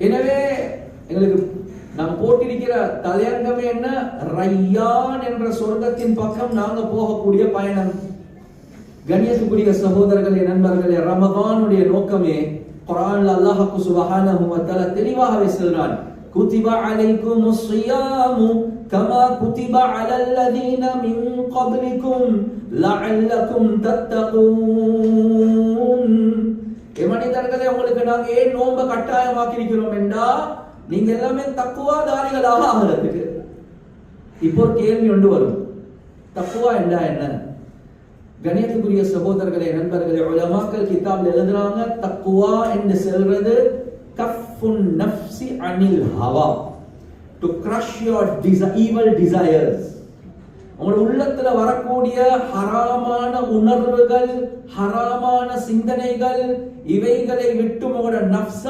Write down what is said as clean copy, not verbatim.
எனவே எங்களுக்கு நாம் போட்டிருக்கிற தலையங்கமே என்ன? ரையான் என்ற சொர்க்கத்தின் பக்கம் நாங்க போகக்கூடிய பயணம். கண்ணியத்துக்குரிய சகோதரர்களே, நண்பர்களே, ரமதானுடைய நோக்கமே குர்ஆன்ல அல்லாஹ் சுப்ஹானஹு வ தஆலா தெளிவாகவே சொல்றான். குதிப அலைக்குமுஸ் ஸியாமு கமா குதிப அலல் லதீன மின் கப்லிக்கும் லஅல்லக்கும் தத்தகூன். மனிதர்களே, உங்களுக்கு நாங்க ஏன் நோன்ப கட்டாயமாக்கி இருக்கிறோம் என்றா நீங்க எல்லாமே தக்குவாதாரிகளாக ஆகிறதுக்கு. இப்போ ஒரு கேள்வி ஒன்று வரும், தக்குவா என்றா என்ன? கணியத்துக்குரிய சகோதரர்களே, நண்பர்களே, உலமாக்கள் கிதாப்ல எழுதுறாங்க, தக்குவா என்று சொல்றது கஃபுன் நஃப்ஸி அனில் ஹவா, to crush your evil desires. உங்க உள்ளத்துல வரக்கூடிய ஹராமான உணர்வுகள், ஹராமான சிந்தனைகள், இவைகளை விட்டு உங்களோட நஃப்ஸ